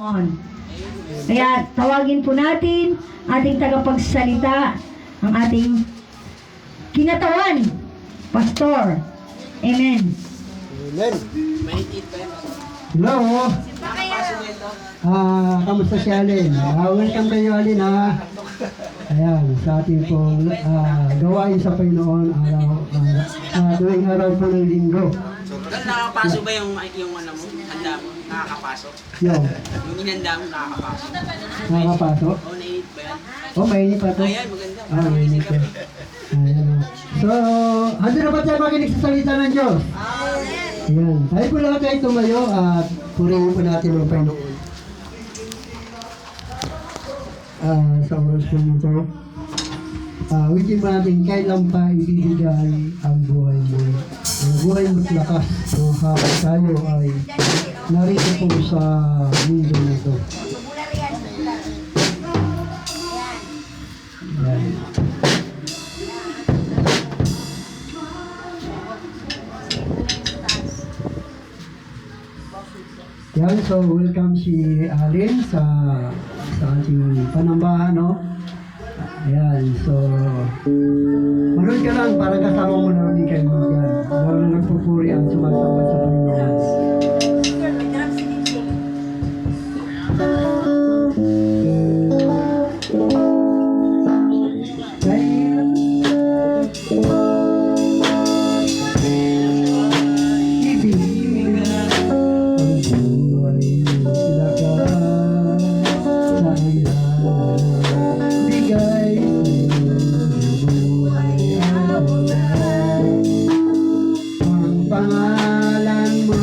On. Kaya tawagin po natin ating tagapagsalita, ang ating kinatawan, Pastor. Amen. Amen. Hello. Kamusta si Alin? Welcome kayo, Alin, ha? Ayan, sa ating pong gawain sa Panginoon tuwing araw po ng linggo. Doon nakakapasok ba yung ano mo? Handa mo? Nakakapasok? Yung Inihanda mo, nakakapasok? nakakapasok? O, nainit ba yan? Oh, mainit pa to. Ayan, maganda. Mainit pa. Ayan. So, handa na ba tayo makinig sa salita ng Diyos? Ayan. Tayo po lahat ay tumayo at purihin po natin ang Panginoon. Sa oras po nito, witin mo natin kailan pa ibibigay ang buhay mo. Ang buhay mo't lakas habang tayo ay narito po sa mundo nito. Ayan. Yan, so welcome si Alin sa ating panambahan, no? Ayan, so manood ka lang para kasama mo na rin kayo yan. Lalo na nagpupuri ang sumasamba sa Panginoon. Pangalan mo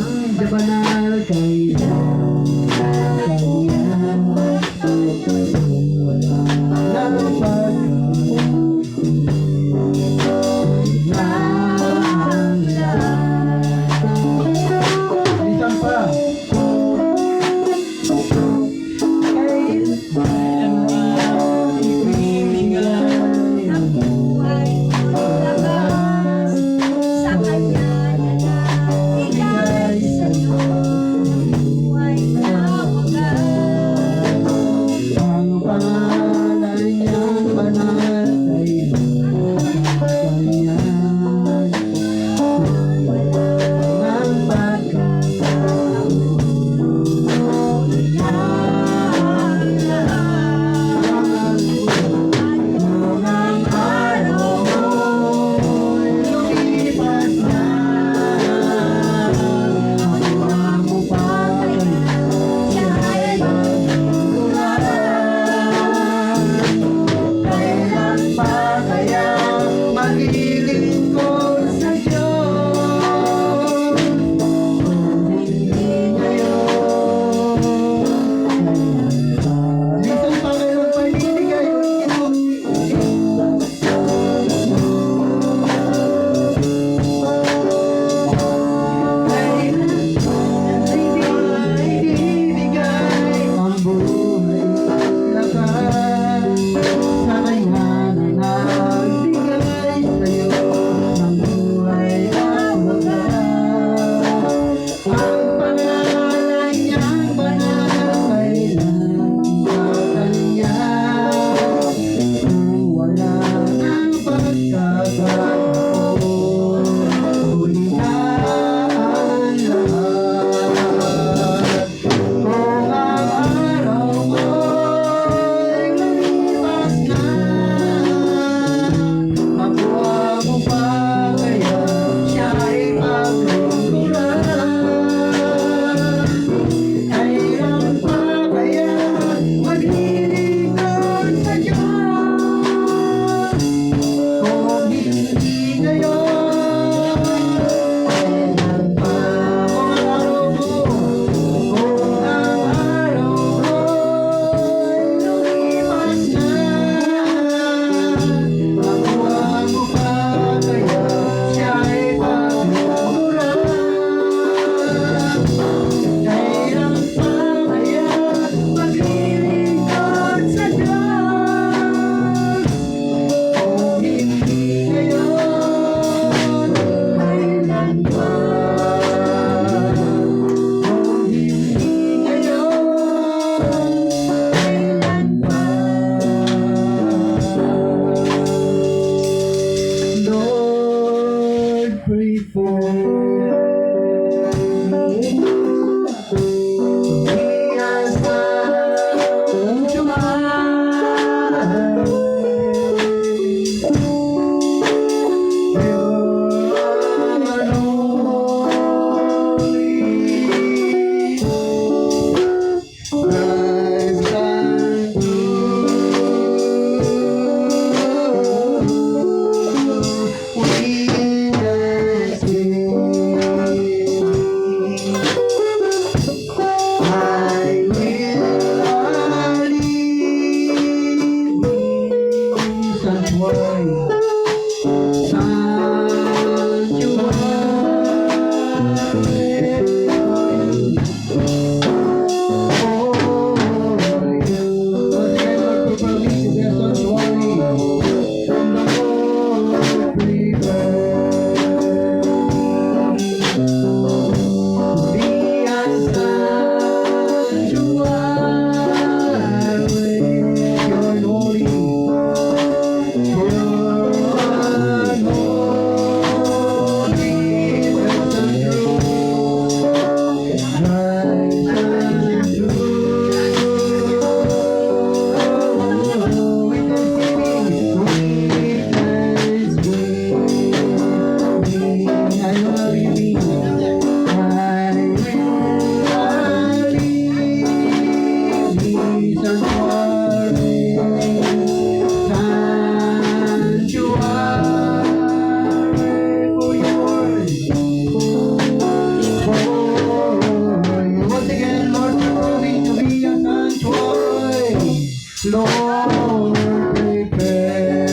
Lord, prepare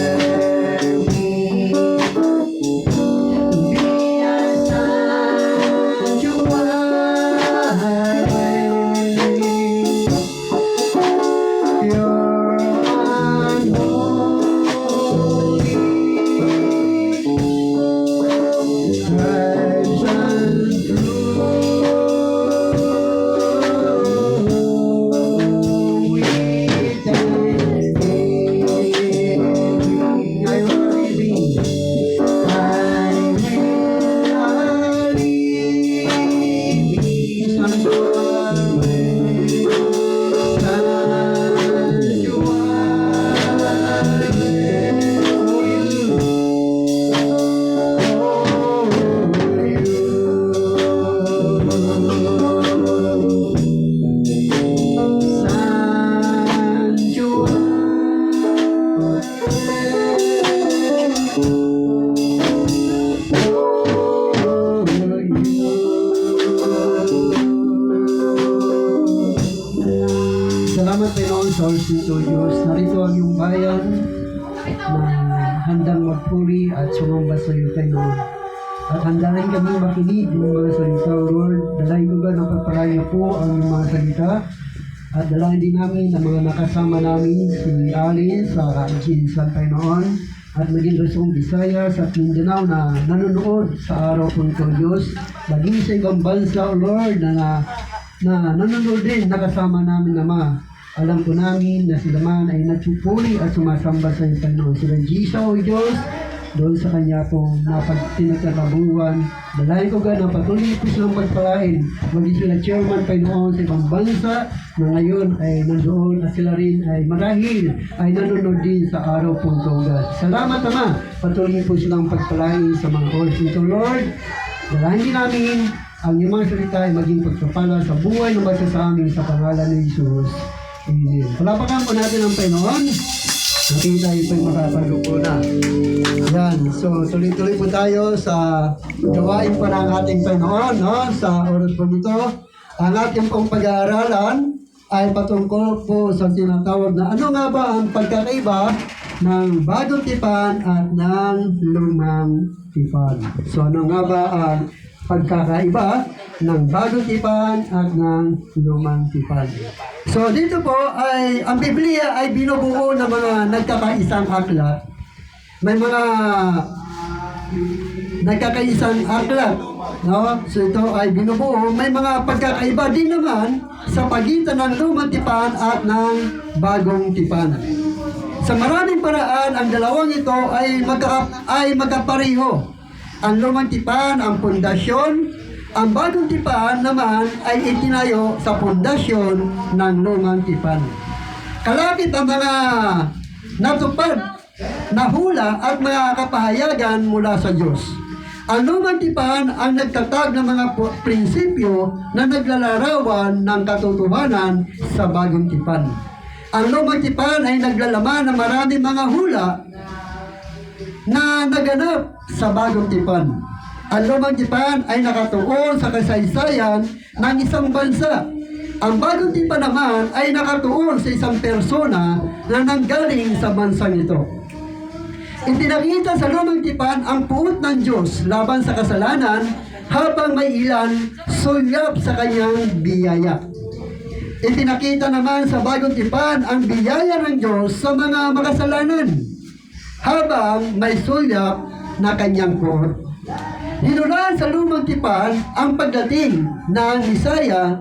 me to be a sanctuary. Your unholy tribes and true. We thank I will be Salamat Panginoon sa oras nito, Diyos. Narito ang iyong bayan na handang magpuri at sumamba sa iyo, Panginoon. At handa rin kami makinig ng mga salita, O Lord. Dalahin ko ba na pagpalaya po ang mga salita. At dalahin din namin ang mga nakasama namin, si Alice sa Jinsan, Panginoon. At maging Luzon, Visayas at Mindanao na nanonood sa araw po ito, Diyos. Maging sa ibang bansa, O Lord, na nanonood din, nakasama namin, Ama. Alam ko namin na sila man ay nagsupuli at sumasamba sa iyo, Panginoon. Sila Jisa, O Diyos, doon sa kanya pong napagtinagkakabuhan. Dalahin ko na patuloy po silang magpalain. Maging sila chairman, Panginoon, sa ibang bansa na ngayon ay nandoon at sila rin ay marahil ay nanonood din sa araw po ito, God. Salamat, Ama. Patuloy po silang pagpalain sa mga oras nito, Lord. Dalahin din namin ang iyong mga salita ay maging pagpapala sa buhay ng basta sa amin sa pangalan ni Jesus. Amen. Palapakan po natin ang Panginoon. Nakita tayo po'y makapaglupo na. Yan. So, tuloy-tuloy po tayo sa gawain pa ng ating Panginoon, no? Sa oras po nito. Ang ating pong pag-aaralan ay patungkol po sa tinatawag na ano nga ba ang pagkakaiba ng bagong tipan at ng lumang tipan. So, ano nga ba ang pagkakaiba ng bagong tipan at ng lumang tipan? So dito po ay ang Biblia ay binubuo ng mga nagkakaisang aklat. May mga nagkakaisang aklat, no? So ito ay binubuo, may mga pagkakaiba din naman sa pagitan ng lumang tipan at ng bagong tipan. Sa maraming paraan, ang dalawang ito ay magkapareho. Ang lumang tipan, ang pundasyon. Ang bagong tipan naman ay itinayo sa pundasyon ng lumang tipan. Kalapit ang mga natupad na hula at mga kapahayagan mula sa Diyos. Ang lumang tipan ang nagtatag ng mga prinsipyo na naglalarawan ng katotohanan sa bagong tipan. Ang lumang tipan ay naglalaman ng maraming mga hula na naganap sa bagong tipan. Ang lumang tipan ay nakatuon sa kasaysayan ng isang bansa. Ang bagong tipan naman ay nakatuon sa isang persona na nanggaling sa bansang ito. Ipinakita sa lumang tipan ang puot ng Diyos laban sa kasalanan habang may ilan sulyap sa kanyang biyaya. Ipinakita naman sa bagong tipan ang biyaya ng Diyos sa mga makasalanan habang may sulyap na kanyang puot. Hinulaan sa lumang tipan ang pagdating ng Misaya,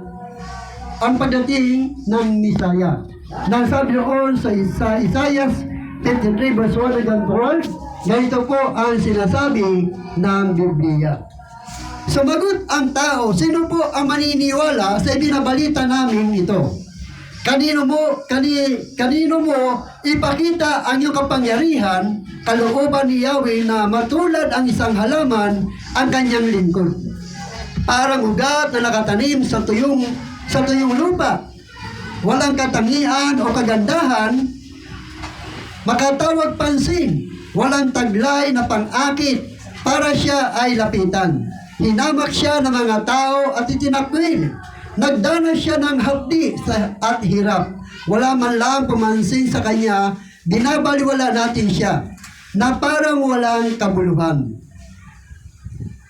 Nang sabi noon sa Isaiah 53 verse 1 hanggang 12, ganito po ang sinasabi ng Biblia. Sumagot ang tao, sino po ang maniniwala sa ibinabalita namin ito? Kanino mo ipakita ang iyong kapangyarihan, kalooban ni Yahweh na matulad ang isang halaman ang kanyang lingkod. Parang ugat na nakatanim sa tuyong lupa. Walang katangian o kagandahan, makatawag pansin, walang taglay na pang-akit para siya ay lapitan. Hinamak siya ng mga tao at itinakwil. Nagdanas siya ng hapdi at hirap. Wala man lang pumansin sa kanya, binabaliwala natin siya na parang walang kabuluhan.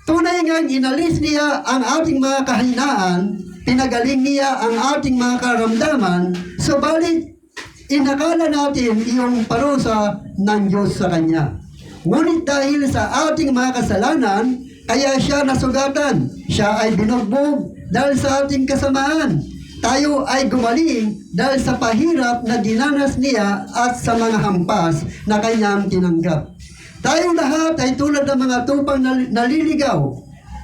Tunay ngang inalis niya ang ating mga kahinaan, pinagaling niya ang ating mga karamdaman, subalit inakala natin iyong parusa ng Diyos sa kanya. Ngunit dahil sa ating mga kasalanan, kaya siya nasugatan. Siya ay binugbog dahil sa ating kasamaan. Tayo ay gumaling dahil sa pahirap na dinanas niya at sa mga hampas na kanyang tinanggap. Tayo lahat ay tulad ng mga tupang naliligaw.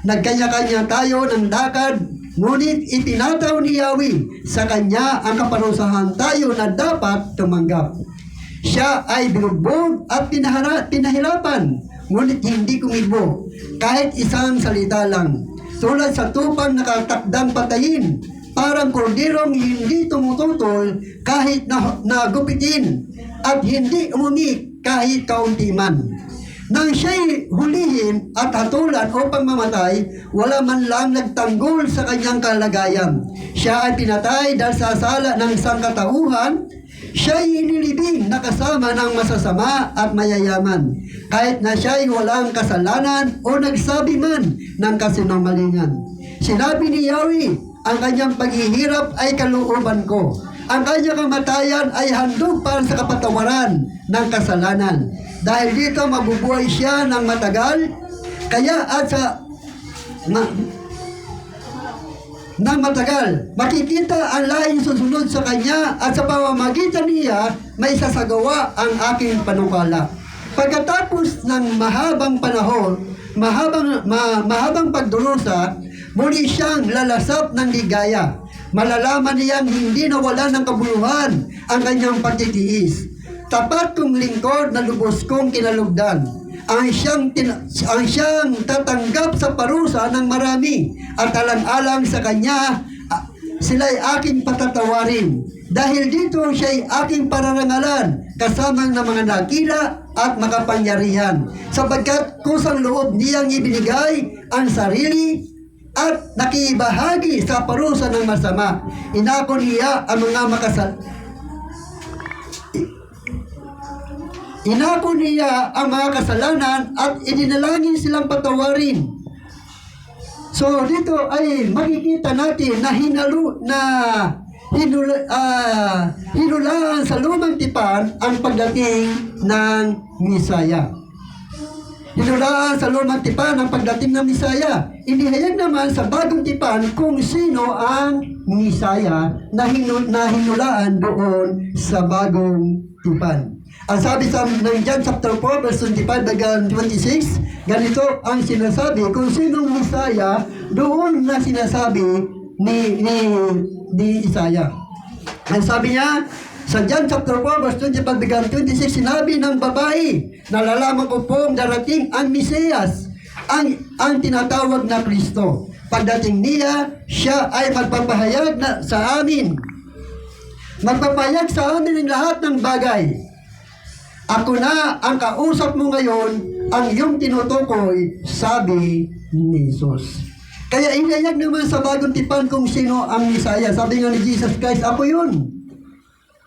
Nagkanya-kanya tayo ng lakad, ngunit itinataw ni Yahweh sa kanya ang kaparusahan tayo na dapat tumanggap. Siya ay binugbog at pinahirapan, ngunit hindi kumibo, kahit isang salita lang. Tulad sa tupang nakatakdang patayin, parang korderong hindi tumututol kahit nagupitin, at hindi umumi kahit kaunti man. Nang siya'y hulihin at hatulan upang mamatay, wala man lang nagtanggol sa kanyang kalagayan. Siya ay pinatay dahil sa sala ng sangkatauhan. Siya'y inilibing na kasama ng masasama at mayayaman, kahit na siya'y walang kasalanan o nagsabi man ng kasinungalingan. Sinabi ni Yahweh, ang kanyang paghihirap ay kalooban ko. Ang kanyang kamatayan ay handog para sa kapatawaran ng kasalanan. Dahil dito mabubuhay siya ng matagal, kaya at sa ng matagal, makikita ang lahing susunod sa kanya at sa pamamagitan niya may sasagawa ang aking panukala. Pagkatapos ng mahabang panahon, mahabang pagdurusa, muli siyang lalasap ng ligaya. Malalaman niyang hindi nawala ng kabuluhan ang kanyang pagtitiis. Tapat kong lingkod na lubos kong kinalugdan. Ang siyang tatanggap sa parusa ng marami at alang-alang sa kanya, sila'y aking patatawarin. Dahil dito siya'y aking pararangalan kasamang ng mga nakila at makapangyarihan. Sapagkat kusang loob niyang ibinigay ang sarili at nakibahagi sa parusa ng masama. Inako niya ang mga Inako niya ang mga kasalanan at idinalangin silang patawarin. So dito ay makikita natin na hinulaan sa lumang tipan ang pagdating ng Misaya. Hinulaan sa lumang tipan ang pagdating ng Misaya. Inihayag naman sa bagong tipan kung sino ang Misaya na hinulaan doon sa bagong tipan. Ang sabi ng John chapter 4 verse 25 hanggang 26, ganito ang sinasabi kung sinong Misaya doon na sinasabi ni Isaya. Ang sabi niya sa John chapter 4 verse 25 hanggang 26, sinabi ng babae, nalalaman ko pong darating ang Mesiyas, ang tinatawag na Kristo. Pagdating niya, siya ay magpapahayag sa amin. Magpapahayag sa amin ng lahat ng bagay. Ako na ang kausap mo ngayon, ang iyong tinutukoy, sabi ni Jesus. Kaya inayag naman sa bagong tipan kung sino ang Misaya. Sabi nga ni Jesus Christ, ako yun.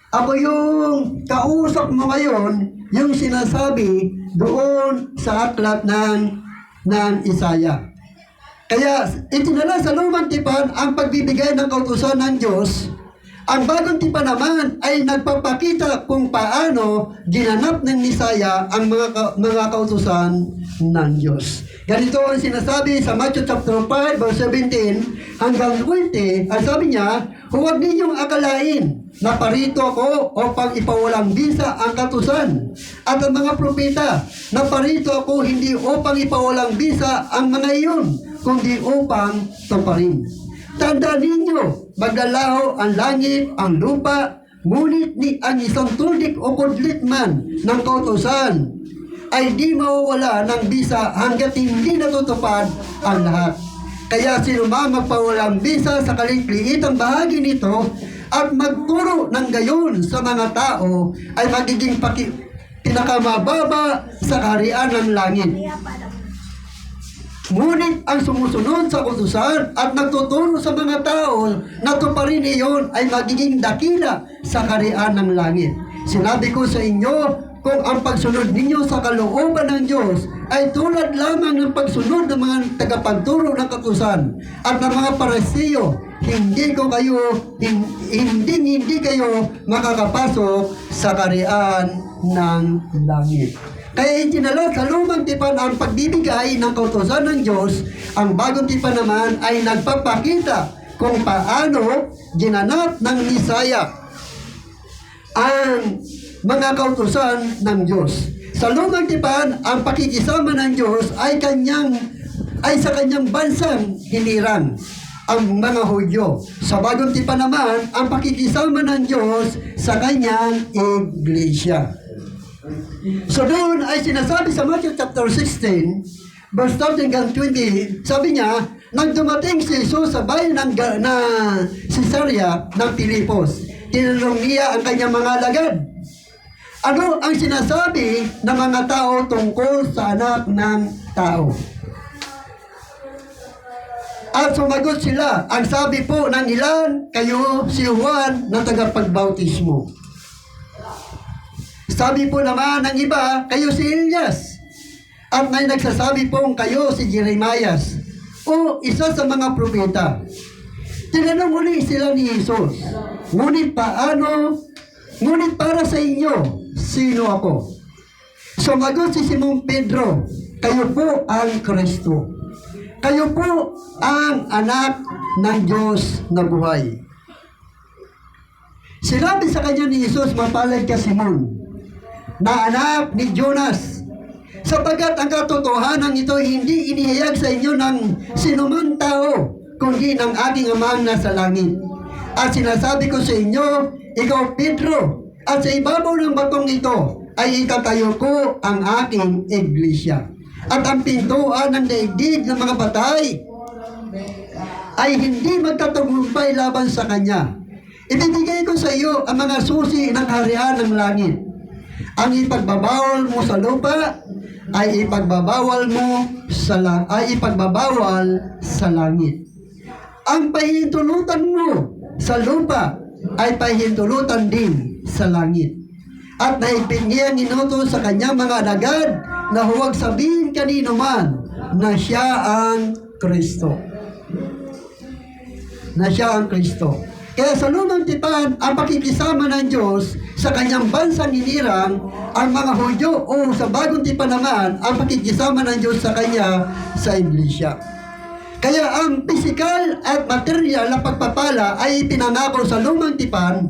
Ako yung kausap mo ngayon, yung sinasabi doon sa aklat ng Isaya. Kaya itinala sa lumang tipan ang pagbibigay ng kautusan ng Diyos. Ang bagong tipan naman ay nagpapakita kung paano ginanap ng Misaya ang mga kautusan ng Diyos. Ganito ang sinasabi sa Matthew chapter 5 verse 17 hanggang 20. Ang sabi niya, huwag ninyong akalain na parito ako upang ipawalang bisa ang kautusan at ang mga propeta. Na parito ako hindi upang ipawalang bisa ang mga iyon, kundi upang tuparin. Tandaan ninyo, maglalaho ang langit, ang lupa, ngunit ang isang tulik o kudlit man ng kautusan ay di mawawala ng bisa hanggat hindi natutupad ang lahat. Kaya sino man magpawalang bisa sa kalikliitang bahagi nito at magturo ng gayon sa mga tao ay magiging pinakamababa sa kaharian ng langit. Ngunit ang sumusunod sa utusan at nagtuturo sa mga tao na tuparin iyon ay magiging dakila sa kaharian ng langit. Sinabi ko sa inyo, kung ang pagsunod ninyo sa kalooban ng Diyos ay tulad lamang ng pagsunod ng mga tagapagturo ng kautusan at ng mga parisiyo, hindi kayo makakapasok sa kaharian ng langit. Kaya itinala sa lumang tipan ang pagbibigay ng kautusan ng Diyos. Ang bagong tipan naman ay nagpapakita kung paano ginanap ng Misaya ang mga kautusan ng Diyos. Sa lumang tipan, ang pakikisama ng Diyos ay sa kanyang bansang hinirang ang mga Hudyo. Sa bagong tipan naman, ang pakikisama ng Diyos sa kanyang iglesia. So doon ay sinasabi sa Matthew chapter 16, verse 13 hanggang 20, sabi niya, nang dumating si Jesus sa bayan ng Caesarea ng Pilipos, tinanong niya ang kanyang mga alagad, ano ang sinasabi ng mga tao tungkol sa anak ng tao? At sumagot sila, ang sabi po ng ilan, kayo si Juan na tagapagbautismo. Sabi po naman ng iba, kayo si Elias. At may nagsasabi pong kayo si Jeremias o isa sa mga propeta. Tinanong muli sila ni Jesus, ngunit para sa inyo, sino ako? Sumagot si Simon Pedro, kayo po ang Kristo. Kayo po ang anak ng Diyos na buhay. Sinabi sa kanya ni Jesus, mapalad ka Simon, na anak ni Jonas, sapagkat ang katotohanan ito hindi inihayag sa inyo ng sinuman tao, kundi ng aking Amang nasa langit. At sinasabi ko sa inyo, ikaw Pedro, at sa ibabaw ng batong ito ay itatayo ko ang aking iglesia. At ang pintuan ng daigdig ng mga patay ay hindi magtatagumpay laban sa kanya. Ibibigay ko sa iyo ang mga susi ng kaharian ng langit. Ang ipagbabawal mo sa lupa ay ipagbabawal sa langit. Ang pahintulutan mo sa lupa ay pahintulutan din sa langit. At naipin niya inutos sa kanyang mga alagad na huwag sabihin kanino man na siya ang Kristo. Kaya sa lumang tipan, ang pakikisama ng Diyos sa kanyang bansang hinirang, ang mga Hudyo, o sa bagong tipan naman, ang pakikisama ng Diyos sa kanya sa iglesia. Kaya ang pisikal at material na pagpapala ay pinangako sa lumang tipan,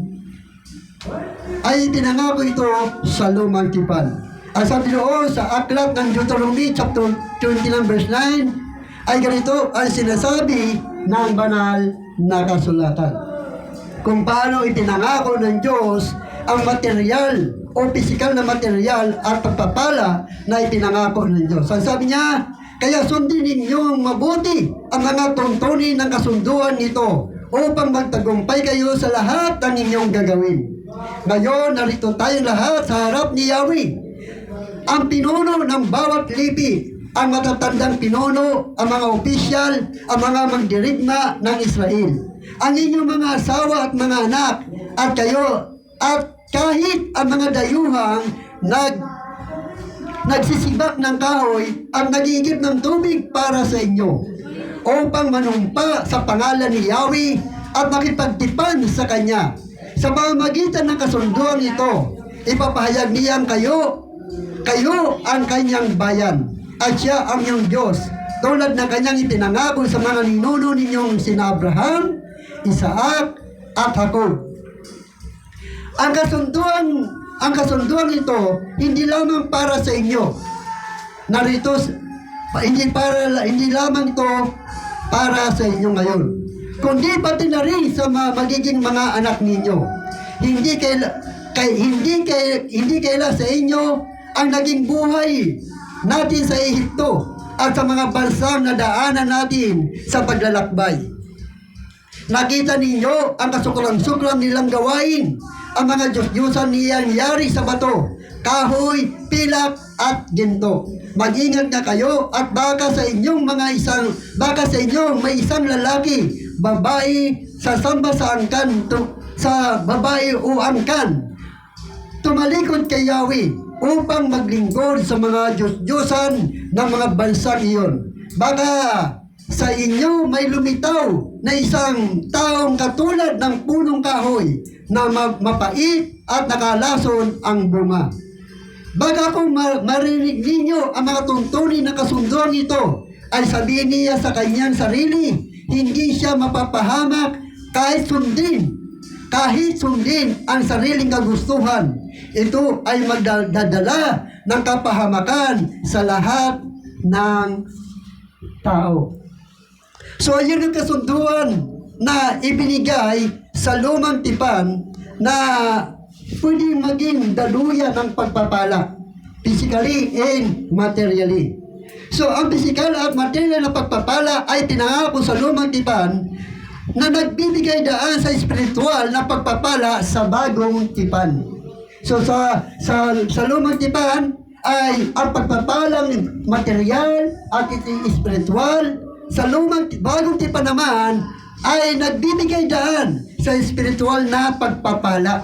ay pinangako ito sa lumang tipan. Ang sabi doon sa aklat ng Deuteronomy chapter 29 verse 9, ay ganito ang sinasabi ng banal na kasulatan. Kung paano ipinangako ng Diyos ang material o pisikal na material at pagpapala na ipinangako ng Diyos. Ang sabi niya, kaya sundin ninyong mabuti ang mga tuntunin ng kasunduan nito upang magtagumpay kayo sa lahat ng inyong gagawin. Ngayon, narito tayong lahat sa harap ni Yahweh, ang pinuno ng bawat lipi, ang matatandang pinuno, ang mga opisyal, ang mga magdirigma ng Israel, ang inyong mga asawa at mga anak, at kayo, at kahit ang mga dayuhang nagsisibak ng kahoy ang nagigib ng tubig para sa inyo, upang manumpa sa pangalan ni Yahweh at makipagtipan sa Kanya. Sa pamamagitan ng kasunduan ito, ipapahayag niyang kayo ang Kanyang bayan, at siya ang iyong Diyos, tulad ng Kanyang ipinangako sa mga ninuno ninyong sina Abraham, Isaac, at Jacob. Ang kasunduan ito hindi lamang para sa inyo. Narito hindi lamang ito para sa inyo ngayon, kundi pati na rin sa magiging mga anak ninyo. Hindi kaila sa inyo ang naging buhay natin sa Ehipto at sa mga bansang na daanan natin sa paglalakbay. Nakita ninyo ang kasuklam-suklam nilang gawain, ang mga Diyos-Diyosan niyang yari sa bato, kahoy, pilak, at ginto. Mag-ingat nga kayo at baka sa inyong may isang lalaki, babae, sasamba sa angkan, sa babae o angkan, tumalikod kay Yahweh upang maglingkod sa mga Diyos-Diyosan ng mga bansang iyon. Baka sa inyo may lumitaw na isang taong katulad ng punong kahoy na mapait at nakalason ang bunga. Baka kung marinig ninyo ang mga tuntunin na kasunduan ito, ay sabihin niya sa kanyang sarili, hindi siya mapapahamak kahit sundin ang sariling kagustuhan. Ito ay magdadala ng kapahamakan sa lahat ng tao. So, yun ang kasunduan na ibinigay sa lumang tipan na pwede maging daluyan ng pagpapala, physically and materially. So, ang physical at material na pagpapala ay pinangako sa lumang tipan na nagbibigay daan sa spiritual na pagpapala sa bagong tipan. So, sa lumang tipan ay ang pagpapalang material at spiritual. Sa bagong tipan naman ay nagbibigay daan sa spiritual na pagpapala.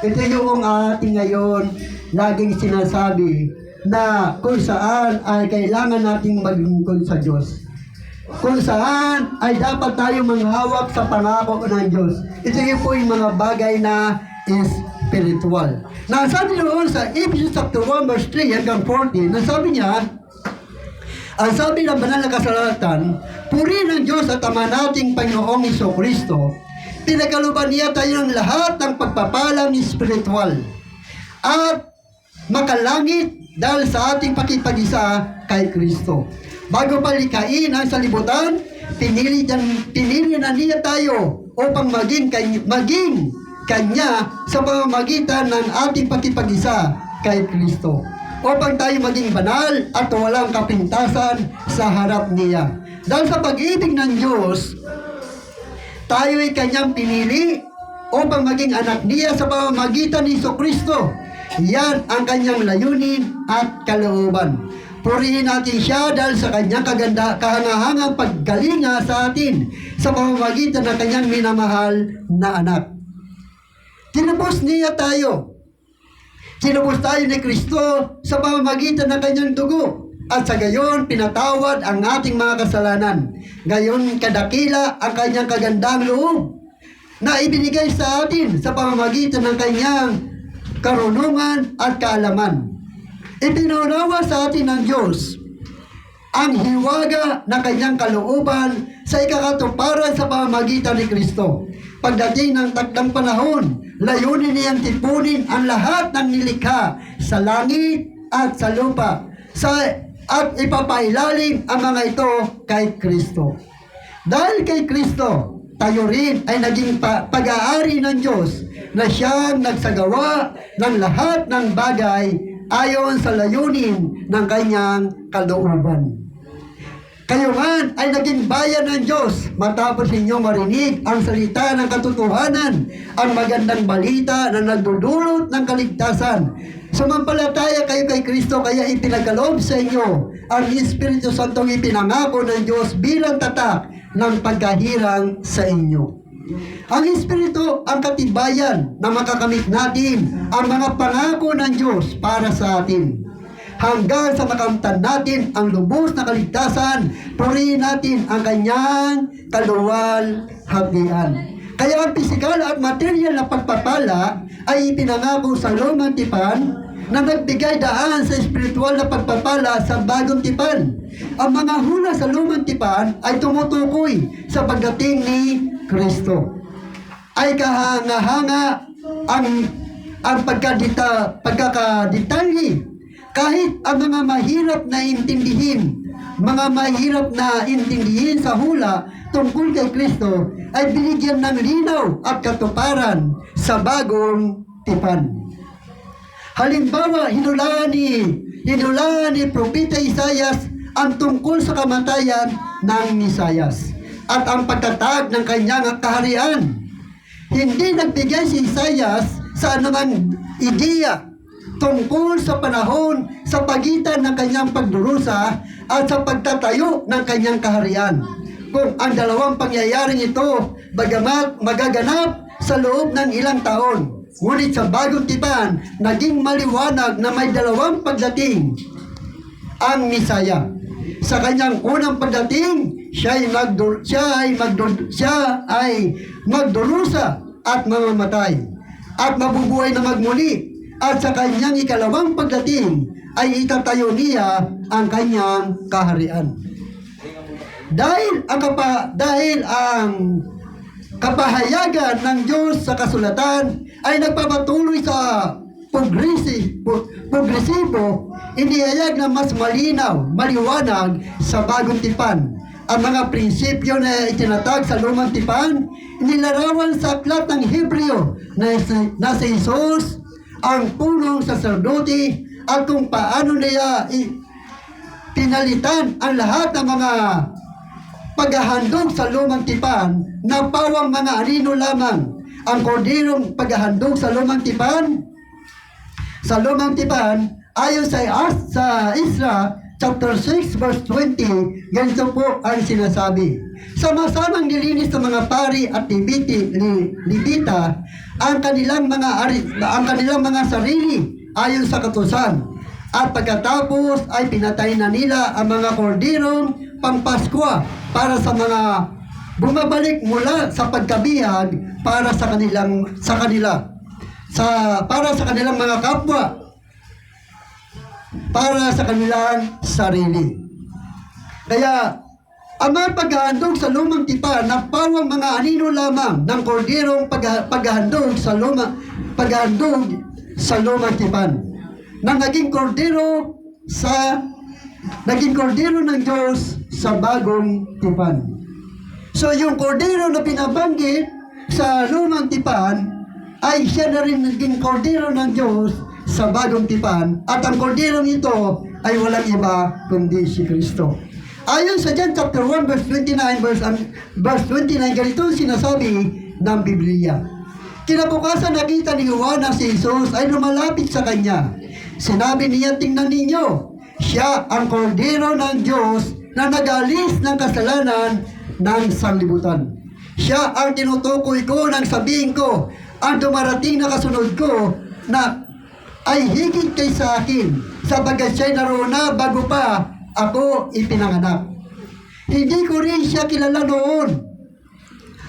Ito yung ating ngayon laging sinasabi na kung saan ay kailangan nating maglingkod sa Diyos. Kung saan ay dapat tayo manghawak sa pangako ng Diyos. Ito yung po yung mga bagay na spiritual. Nasabi doon sa Ephesians chapter 1 verse 3 hanggang 14, nasabi niya, ang sabi ng banal na kasulatan, purihin ng Diyos at Ama nating Panginoong Jesucristo, pinagkalooban niya tayo ng lahat ng pagpapalang spiritual at makalangit dahil sa ating pakipag-isa kay Kristo. Bago palikain ang salibutan, pinili na niya tayo upang maging Kanya sa pamamagitan ng ating pakipag-isa kay Kristo, upang tayo maging banal at walang kapintasan sa harap niya. Dahil sa pag-ibig ng Diyos, tayo ay Kanyang pinili upang maging anak niya sa pamamagitan ni Jesucristo. Yan ang Kanyang layunin at kalooban. Purihin natin siya dahil sa Kanyang kahangahangang paggalinga sa atin sa pamamagitan ng Kanyang minamahal na anak. Tinubos niya tayo. Tinubos tayo ni Kristo sa pamamagitan ng Kanyang dugo. At sa gayon, pinatawad ang ating mga kasalanan. Gayon, kadakila ang Kanyang kagandang loob na ibinigay sa atin sa pamamagitan ng Kanyang karunungan at kaalaman. Ipinaunawa sa atin ng Diyos ang hiwaga ng Kanyang kalooban sa ikakatuparan sa pamamagitan ni Kristo. Pagdating ng takdang panahon, layunin niyang tipunin ang lahat ng nilikha sa langit at sa lupa at ipapailalim ang mga ito kay Kristo. Dahil kay Kristo, tayo rin ay naging pag-aari ng Diyos na siyang nagsagawa ng lahat ng bagay ayon sa layunin ng Kanyang kalooban. Kayo man ay naging bayan ng Diyos matapos inyong marinig ang salita ng katotohanan, ang magandang balita na nagdudulot ng kaligtasan. Sumampalataya kayo kay Kristo, kaya ipinagkaloob sa inyo ang Espiritu Santong ipinangako ng Diyos bilang tatak ng pagkahirang sa inyo. Ang Espiritu ang katibayan na makakamit natin ang mga pangako ng Diyos para sa atin. Hanggang sa makamtan natin ang lubos na kaligtasan, purihin natin ang Kanyang kaluwalhatian. Kaya ang pisikal at material na pagpapala ay ipinangako sa lumang tipan na nagbigay daan sa espiritual na pagpapala sa bagong tipan. Ang mga hula sa lumang tipan ay tumutukoy sa pagdating ni Kristo. Ay kahanga-hanga ang pagkakadetalye. Kahit ang mga mahirap na intindihin sa hula tungkol kay Kristo ay binigyan ng linaw at katuparan sa bagong tipan. Halimbawa, hinulaan ni Propeta Isaias ang tungkol sa kamatayan ng Mesiyas at ang pagtatag ng kanyang kaharian. Hindi nagbigay si Isaias sa anumang ideya tungkol sa panahon sa pagitan ng kanyang pagdurusa at sa pagtatayo ng kanyang kaharian. Kung ang dalawang pangyayaring ito, bagamat magaganap sa loob ng ilang taon, ngunit sa bagong tipan, naging maliwanag na may dalawang pagdating ang Misaya. Sa kanyang unang pagdating, siya ay magdurusa at mamamatay at mabubuhay na magmuli. At sa kanyang ikalawang pagdating ay itatayo niya ang kanyang kaharian. Dahil ang kapahayagan ng Diyos sa kasulatan ay nagpapatuloy sa progresibo, inihayag na mas malinaw, maliwanag sa bagong tipan. Ang mga prinsipyo na itinatag sa lumang tipan, nilarawan sa aklat ng Hebreo na si Jesus ang punong saserdote at kung paano niya pinalitan ang lahat ng mga paghahandog sa lumang tipan na pawang mga anino lamang. Ang korderong paghahandog sa lumang tipan ayon sa Isra chapter 6 verse 20, ganito po ang sinasabi. Sama-samang nilinis ng mga pari at Levita ang kanilang mga sarili ayon sa kautusan. At pagkatapos ay pinatay na nila ang mga korderong pampaskwa para sa mga bumabalik mula sa pagkabihag para sa kanilang mga kapwa, para sa kanilang sarili. Kaya ang mga paghahandog sa lumang tipan na pawang mga anino lamang ng korderong paghahandog sa lumang tipan na naging kordero ng Diyos sa bagong tipan. So yung kordero na binabanggit sa lumang tipan ay siya na rin naging kordero ng Diyos sa bagong tipan, at ang korderong ito ay walang iba kundi si Kristo. Ayon sa John chapter 1 verse 29, ganito sinasabi ng Biblia. Kinabukasan nakita ni Juan na si Jesus ay lumalapit sa kanya. Sinabi niya, tingnan ninyo, siya ang kordero ng Diyos na nag-alis ng kasalanan ng sanlibutan. Siya ang tinutukoy ko nang sabihin ko, ang dumarating na kasunod ko na ay higit kay sa akin, sapagkat siya'y naroon na bago pa ako ipinanganak. Hindi ko rin siya kilala noon,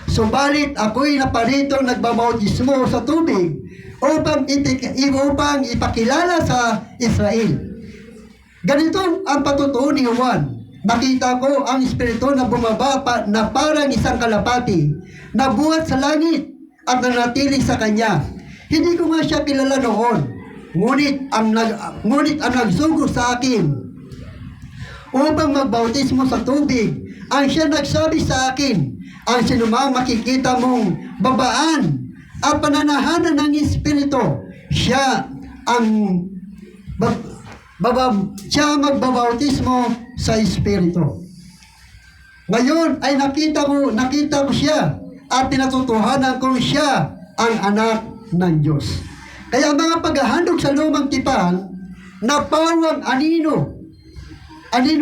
subalit ako'y naparitong nagbabautismo sa tubig upang ipakilala sa Israel. Ganito ang patutuo ni Juan. Nakita ko ang Espiritu na bumaba na parang isang kalapati na buhat sa langit at nanatili sa kanya. Hindi ko nga siya kilala noon, ngunit ang nagsugo sa akin upang magbautismo sa tubig, ang siya nagsabi sa akin, ang sinumang makikita mong babaan at pananahanan ng Espiritu, siya magbabautismo sa Espiritu. Ngayon ay nakita ko siya at pinatutuhanan kong siya ang anak ng Diyos. Kaya mga paghahandog sa lumang tipan na pawang anino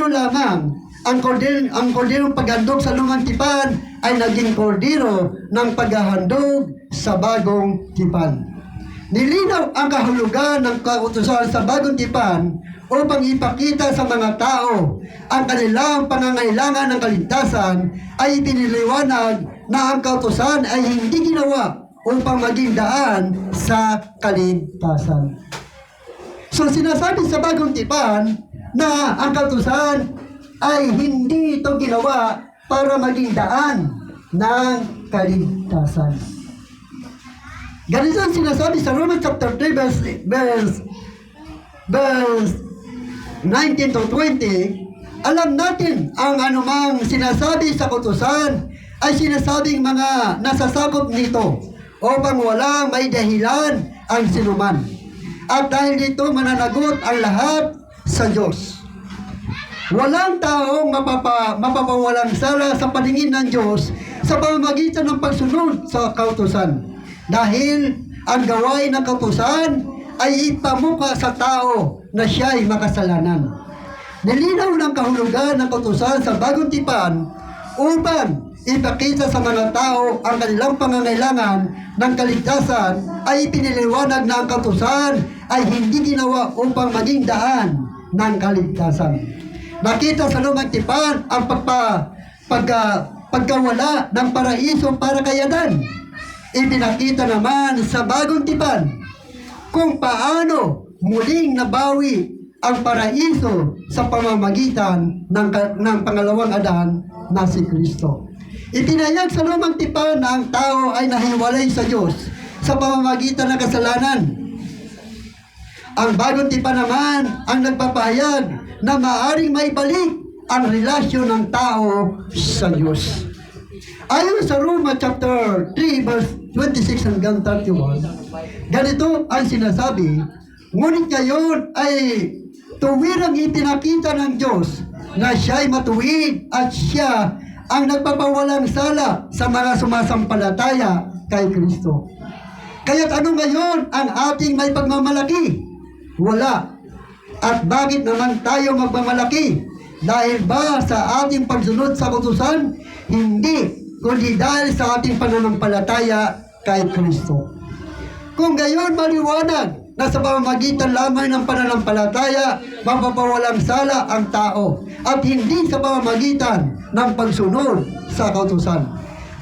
lamang, ang korderong paghandog sa lumang tipan ay naging kordero ng paghahandog sa bagong tipan. Nilinaw ang kahulugan ng kautusan sa bagong tipan upang ipakita sa mga tao ang kanilang pangangailangan ng kaligtasan, ay piniliwanag na ang kautusan ay hindi ginawa upang maging daan sa kaligtasan. So sinasabi sa bagong tipan na ang kautusan ay hindi ito ginawa para maging daan ng kaligtasan. Ganito ang sinasabi sa Romans chapter 3 verse 19 to 20. Alam natin ang anumang sinasabi sa kautusan ay sinasabing mga nasasakop nito upang walang may dahilan ang sinuman. At dahil dito mananagot ang lahat sa Diyos. Walang taong mapapawalang sala sa paningin ng Diyos sa pamamagitan ng pagsunod sa kautusan. Dahil ang gawain ng kautusan ay ipamukha sa tao na siya ay makasalanan. Nilinaw ng kahulugan ng kautusan sa Bagong Tipan upang ipakita sa mga tao ang kanilang pangangailangan ng kaligtasan, ay piniliwanag na ang kautusan ay hindi ginawa upang maging daan ng kaligtasan. Nakita sa Lumang Tipan ang pagkawala ng paraiso para kay Adan. Ipinakita naman sa Bagong Tipan kung paano muling nabawi ang paraiso sa pamamagitan ng pangalawang Adan na si Kristo. Itinayag sa Lumang Tipan na ang tao ay nahiwalay sa Diyos sa pamamagitan ng kasalanan. Ang Bagong Tipan naman ang nagpapahayag na maaaring maibalik ang relasyon ng tao sa Diyos. Ayon sa Roma chapter 3 verse 26 hanggang 31, ganito ang sinasabi, ngunit ngayon ay tuwirang ipinakita ng Diyos na siya ay matuwid at siya ang nagpapawalang sala sa mga sumasampalataya kay Kristo. Kaya't ano ngayon ang ating may pagmamalaki? Wala. At bakit naman tayo magmamalaki? Dahil ba sa ating pagsunod sa kautusan? Hindi, kundi dahil sa ating pananampalataya kay Kristo. Kung gayon maliwanag na sa pamamagitan lamang ng pananampalataya, mapapawalang sala ang tao at hindi sa pamamagitan ng pagsunod sa kautusan.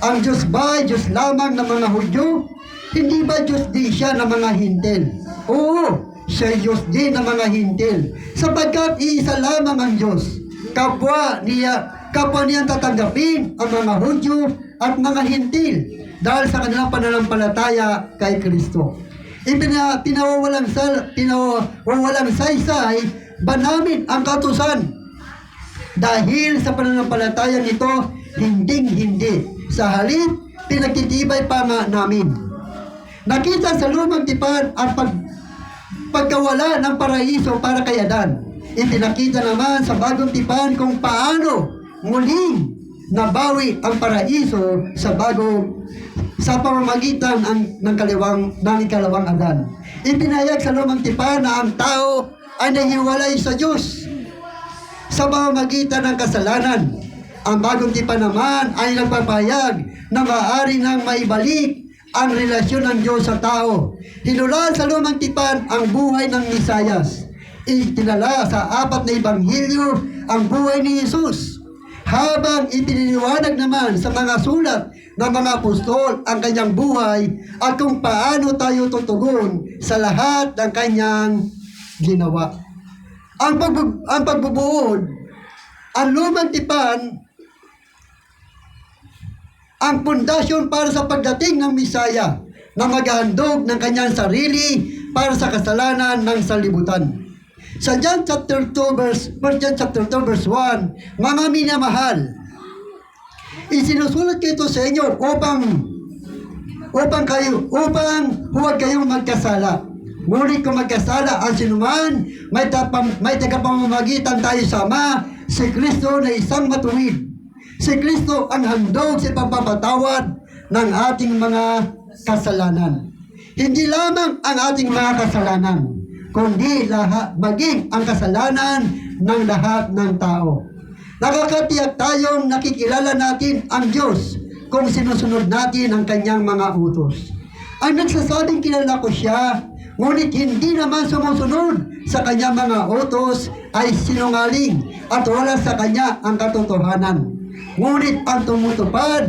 Ang Diyos ba ay Diyos lamang ng mga Hudyo? Hindi ba Diyos din siya ng mga Hintil? Oo, siya ay Diyos din ng mga Hintil, sapagkat iisa lamang ang Diyos. Kapwa niyang tatanggapin ang mga Hudyo at mga Hintil dahil sa kanilang pananampalataya kay Kristo. Pinawawalang saysay ba namin ang kautusan? Dahil sa pananampalataya nito, hindi. Sa halip, pinagtitibay pa nga namin. Nakita sa Lumang Tipan ang pagkawala ng paraiso para kay Adan. Ipinakita naman sa Bagong Tipan kung paano muling nabawi ang paraiso sa pamamagitan ng ikalawang Adan. Ipinahayag sa Lumang Tipan na ang tao ay nahiwalay sa Diyos sa pamamagitan ng kasalanan. Ang Bagong Tipan naman ay nagpapahayag na maaari nang maibalik ang relasyon ng Diyos sa tao. Hinulaan sa Lumang Tipan ang buhay ng Misayas. Itinala sa 4 na Ebanghelyo ang buhay ni Jesus, habang ipiniliwanag naman sa mga sulat ng mga apostol ang kanyang buhay at kung paano tayo tutugon sa lahat ng kanyang ginawa. Ang pagbubuod, ang Lumang Tipan, ang pundasyon para sa pagdating ng Misaya na maghahandog ng kanyang sarili para sa kasalanan ng sanlibutan. Sa John chapter 2 verse 1, mga minamahal, isinusulat ko ito sa inyo upang huwag kayong magkasala. Ngunit kung magkasala ang sinuman, may tagapamamagitan tayo sa Ama, si Kristo na isang matuwid. Si Kristo ang handog sa pagpapatawad ng ating mga kasalanan. Hindi lamang ang ating mga kasalanan, kundi maging ang kasalanan ng lahat ng tao. Nakakatiyak tayong nakikilala natin ang Diyos kung sinusunod natin ang kanyang mga utos. Ang nagsasabing kilala ko siya, ngunit hindi naman sumusunod sa kanyang mga utos ay sinungaling at wala sa kanya ang katotohanan. Ngunit ang tumutupad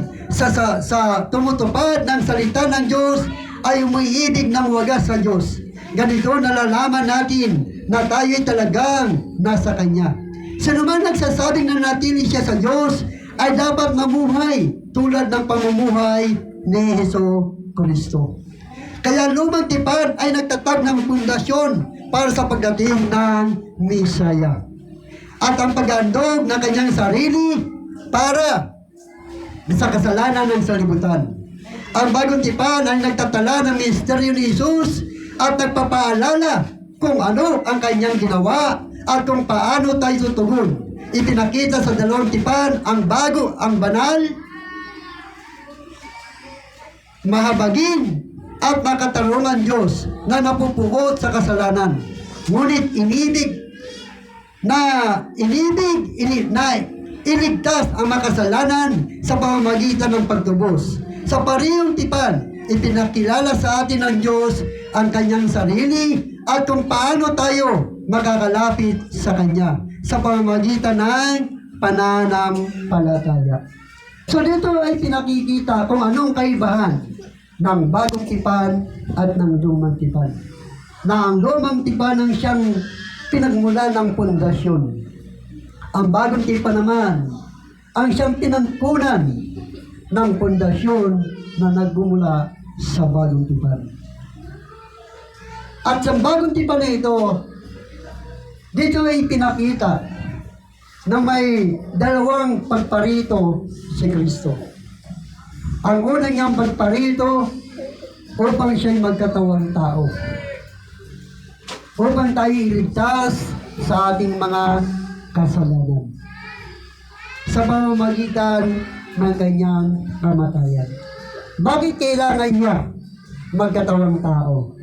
ng salita ng Diyos ay umiibig ng wagas sa Diyos. Ganito nalalaman natin na tayo'y talagang nasa Kanya. Sino man nagsasabing na natili siya sa Diyos ay dapat mamuhay tulad ng pamumuhay ni Jesucristo. Kaya Lumang Tipan ay nagtatag ng pundasyon para sa pagdating ng Misaya. At ang paghandog ng kanyang sarili para sa kasalanan ng sanlibutan. Ang Bagong Tipan ay nagtatala ng misteryo ni Jesus at nagpapaalala kung ano ang kanyang ginawa at kung paano tayo tutugon. Ipinakita sa Dalawang Tipan ang banal, mahabagin, at makatarungan Diyos na napupuot sa kasalanan. Ngunit iligtas ang makasalanan sa pamamagitan ng pagtubos. Sa parehong tipan, ipinakilala sa atin ng Diyos ang kanyang sarili at kung paano tayo makakalapit sa kanya sa pamamagitan ng pananampalataya. So dito ay pinakikita kung anong kaibahan ng bagong tipan at ng lumang tipan. Na ang lumang tipan ang siyang pinagmula ng pundasyon. Ang bagong tipan naman ang siyang pinagkunan ng pundasyon na nagmumula sa bagong tipan. At sa bagong tipan na ito, dito ay pinakita na may dalawang pagparito si Kristo. Ang unang niyang pagparito upang siya'y magkatawang tao. Upang tayo iligtas sa ating mga kasalanan. Sa pamamagitan ng kanyang kamatayan. Bakit kailangan niya magkatawang tao?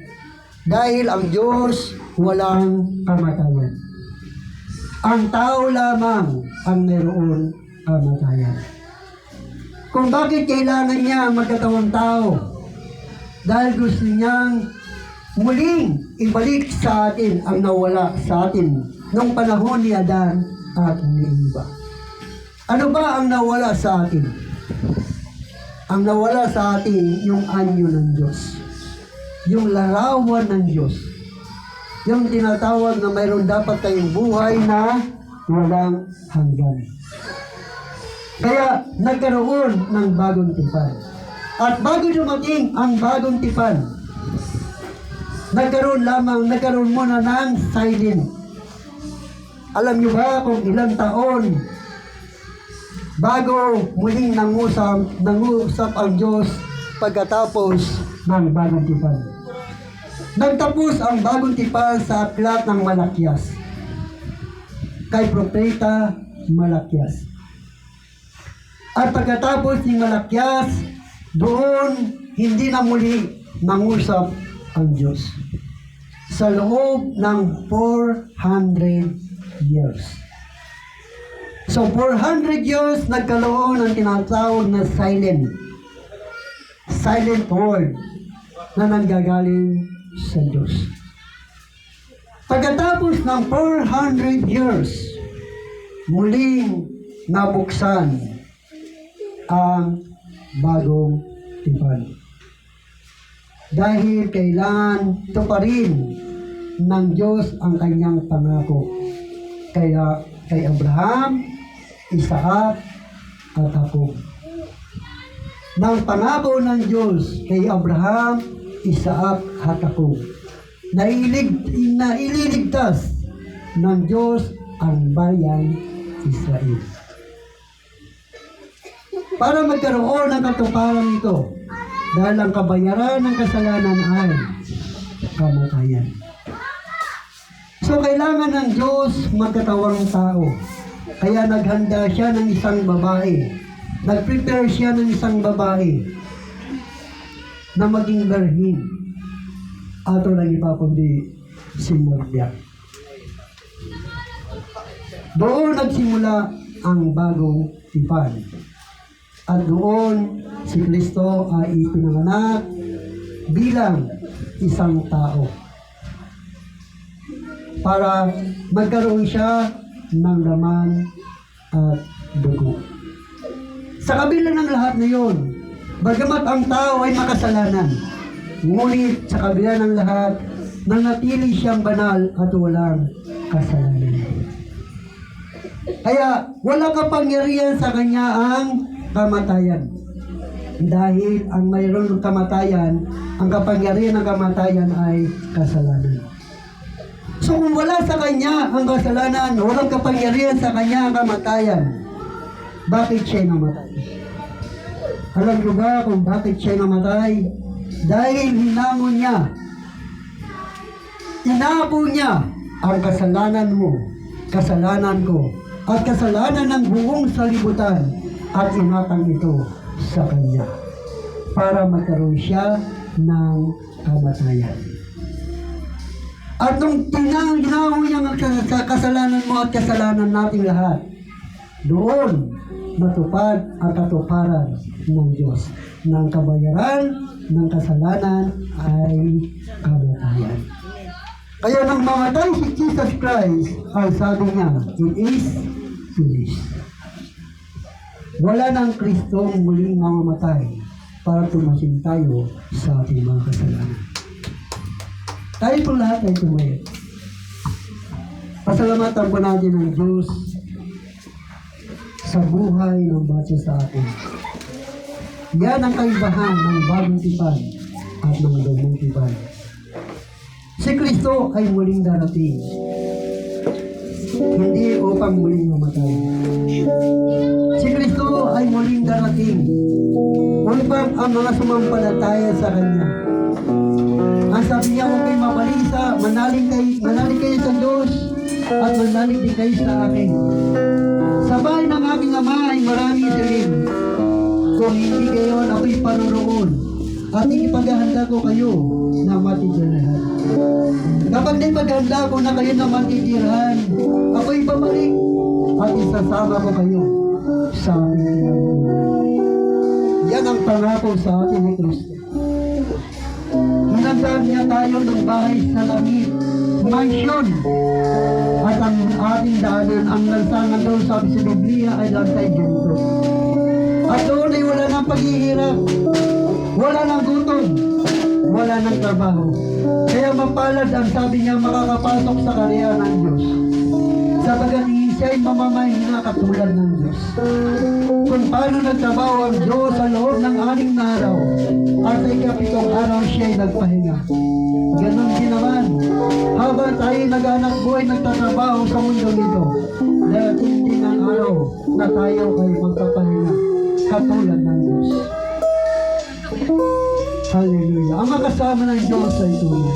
Dahil ang Diyos walang kamatayan. Ang tao lamang ang mayroon kamatayan. Kung bakit kailangan niya magkatawang tao? Dahil gusto niyang muling ibalik sa atin ang nawala sa atin nung panahon ni Adan at ni Eva. Ano ba ang nawala sa atin? Ang nawala sa atin yung anyo ng Diyos. Yung larawan ng Diyos. Yung tinatawag na mayroon dapat tayong buhay na walang hanggan. Kaya nagkaroon ng bagong tipan. At bago dumating ang bagong tipan, nagkaroon muna ng silent. Alam niyo ba kung ilang taon bago muling nangusap ang Diyos pagkatapos ng bagong tipan? Nagtapos ang bagong tipan sa aklat ng Malakias kay Propeta Malakias. At pagkatapos ni Malakias, doon hindi na muli nangusap ang Diyos. Sa loob ng 400 years. So 400 years nagkaroon ng tinatawag na silent word na nanggagaling sa Diyos. Pagkatapos ng 400 years, muling nabuksan ang bagong tipan. Dahil kailangan tuparin ng Diyos ang kanyang pangako. Kaya kay Abraham, Isaac, at Jacob. Nang pangako ng Diyos kay Abraham, Isaac, at Jacob, na ililigtas ng Diyos ang bayan Israel. Para magkaroon ng katuparan ito, dahil ang kabayaran ng kasalanan ay kamatayan. So kailangan ng Diyos magkatawang tao. Kaya naghanda siya ng isang babae. Nag-prepare siya ng isang babae na maging virgin. Ato lang ipapundi si Maria. Doon nagsimula ang bagong tipan. At doon si Kristo ay ipinanganak bilang isang tao. Para magkaroon siya ng laman at dugo. Sa kabila ng lahat na yun, bagamat ang tao ay makasalanan, ngunit sa kabila ng lahat, nanatili siyang banal at walang kasalanan. Kaya walang kapangyarihan sa kanya ang kamatayan. Dahil ang mayroon ng kamatayan, ang kapangyarihan ng kamatayan ay kasalanan. So kung wala sa kanya ang kasalanan, walang kapangyarihan sa kanya ang kamatayan, bakit siya namatay? Alam niyo ba kung bakit siya namatay? Dahil hinamon niya, inapo niya ang kasalanan mo, kasalanan ko, at kasalanan ng buong salibutan, at inatang ito sa kanya para magkaroon siya ng kamatayan. At nung ginawa niya ang kasalanan mo at kasalanan nating lahat, doon natupad at katuparan ng Diyos. Ng kabayaran ng kasalanan ay kamatayan. Kaya nang mamatay si Jesus Christ, ay sabi niya, it is finished. Wala ng Kristong muling mamamatay para tumasin tayo sa ating mga kasalanan. Tayo po lahat ay tumayo. Pasalamatan po natin ang Diyos sa buhay ng bata sa atin. Yan ang kaibahan ng bagong tipan at ng lumang tipan. Si Kristo ay muling darating, hindi upang muling mamatay. Si Kristo ay muling darating upang ang mga sumampalataya sa Kanya. Ang sabi niya, kung kayo mabalisa, manalig kayo sa Diyos at manalig din kayo sa akin. Sa bahay ng aking Ama ay maraming silid. Kung hindi gayon, ako'y paroroon at ipaghahanda ko kayo na matitirahan. Kapag din paghanda ko na kayo na matitirahan, ako'y babalik at isasama ko kayo sa aking tinahan. Yan ang pangako sa atin ni Kristo. Hinandaan niya tayo ng bahay sa langit, mansion. At ang ating daanan, ang lansangan doon, sabi sa Biblia, ay lantay ginto. At doon ay wala ng paghihirap, wala ng gutom, wala ng trabaho. Kaya mapalad ang sabi niya makakapasok sa karya ng Diyos. Sabagat siya ay mamamahina katulad ng Diyos. Kung paano nagtrabaho ang Diyos sa loob ng 6 na araw, at sa ikapitong araw siya ay nagpahinga. Ganon din naman, habang tayo nag-anak buhay nagtatrabaho sa mundo nito, dahil hindi ng araw na tayo ay magpapahinga katulad ng Diyos. Hallelujah. Ang makasama ng Diyos ay tunay.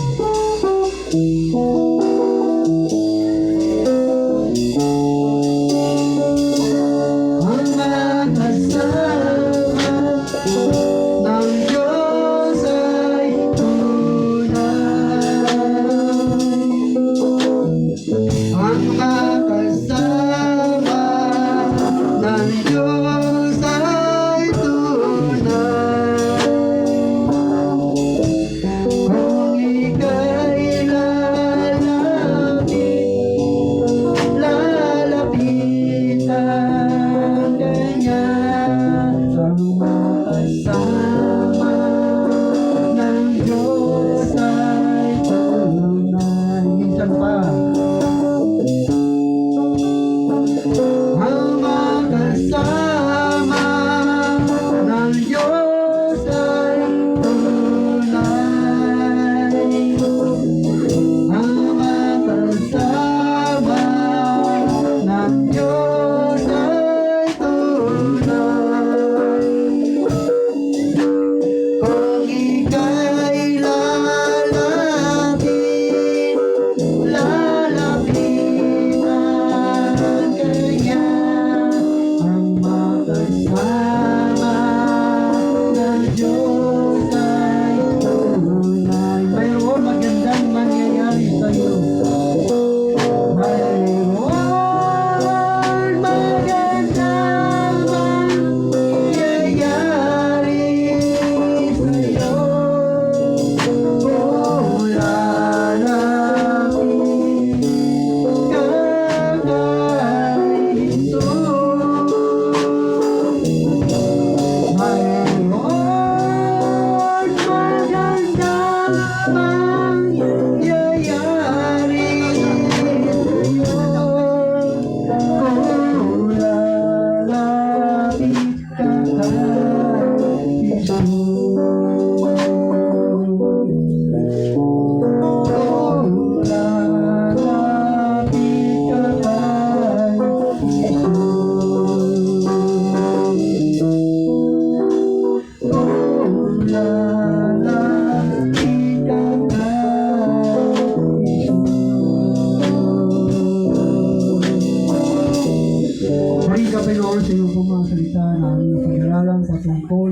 Panginoon sa iyong mga salita na aming pag-aralan patungkol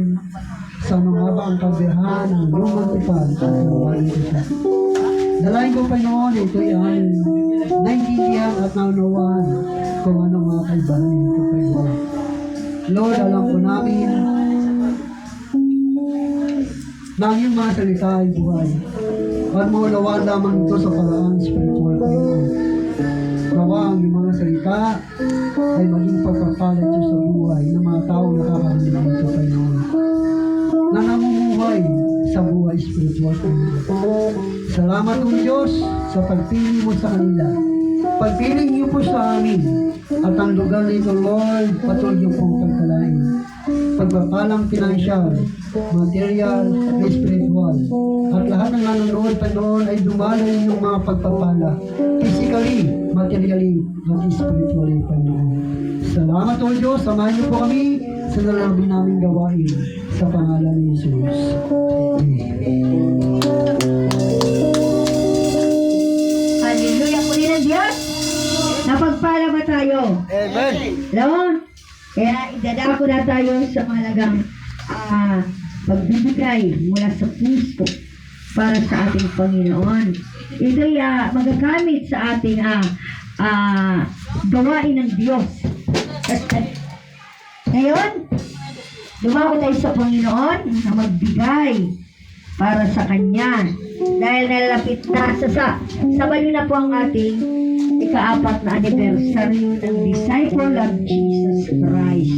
sa mga habang kabiyahan ng lumang tipan at ng bagong tipan. Dalayan ko, Panginoon, ito ay naintindihan at naunawaan kung ano mga kaibahan nito, Panginoon. Lord, alam ko namin na ang iyong mga salita ay buhay. At maunawaan lamang ito sa paraan spiritual, Panginoon. Nawa ang iyong mga salita ay maging pagpapalad ito sa buhay ng mga taong nakakarinig nito, Panginoon. Na namumuhay sa buhay spiritual, Panginoon. Salamat po Diyos sa pagpili mo sa kanila. Pagpiling niyo po sa amin at ang lugar nito, Lord, patuloy niyo pong pagkalain. Pagpapalang financial, material, at spiritual. At lahat ng nanonood pa noon ay dumalo yung mga pagpapala. Physically, materially, at spiritually pa noon. Salamat po Diyos, samahan niyo po kami sa nalabi naming gawain sa pangalan ni Jesus. Amen. Hallelujah po din ang Diyos. Napagpala ba tayo? Amen. Alam mo? Kaya idadako na tayo sa malagang pagbibigay mula sa puso para sa ating Panginoon. Ito'y magagamit sa ating gawain ng Diyos. Ngayon, dumako tayo sa Panginoon na magbigay para sa Kanya. Dahil nalalapit na sabay na po ang ating ika-4 na anibersaryo ng Disciple of Jesus Christ.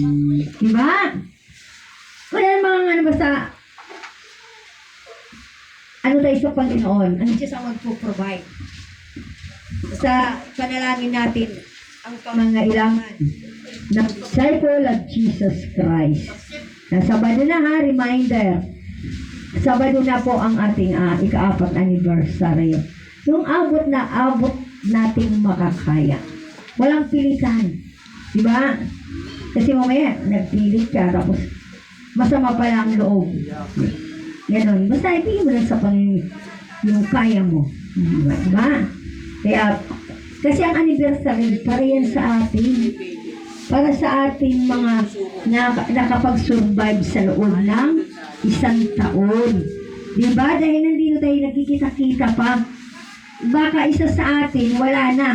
Diba? Wala mga basta tayo sa Panginoon. Ang Diyos ang magpo-provide. Sa panalangin natin ang pangangailangan ng Disciple of Jesus Christ. Sabado na reminder. Sabado na po ang ating ika-4 anniversary. Yung abot nating makakaya. Walang pilitan. Diba? Kasi mamaya, nagpilit ka, tapos masama pala ang loob. Ganon. Basta ibigay mo lang sa Panginoon yung kaya mo. Diba? Kaya, kasi ang anniversary, para yan sa atin. Para sa ating mga nakapag-survive sa loob ng 1 taon. Diba? Dahil nandito tayo nagkikita-kita pa. Baka isa sa atin, wala na.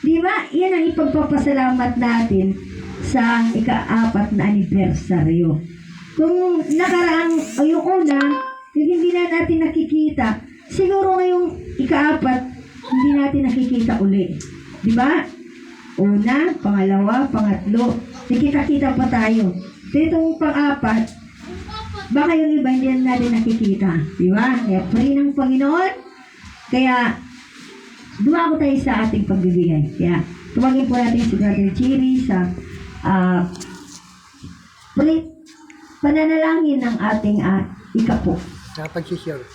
Diba? Yan ang ipagpapasalamat natin sa ika-4 na anibersaryo. Kung nakaraang, o yung una, hindi na natin nakikita, siguro ngayong ika-4, hindi natin nakikita uli. Diba? Una, pangalawa, pangatlo, nakikita-kita pa tayo. So itong pang-4, baka yung iba hindi natin nakikita. Diba? Kaya pray ng Panginoon. Kaya, dumako tayo sa ating pagbibigay. Kaya, tumagin po natin si Brother Chiri sa pananalangin ng ating ika po. Sa pag-share.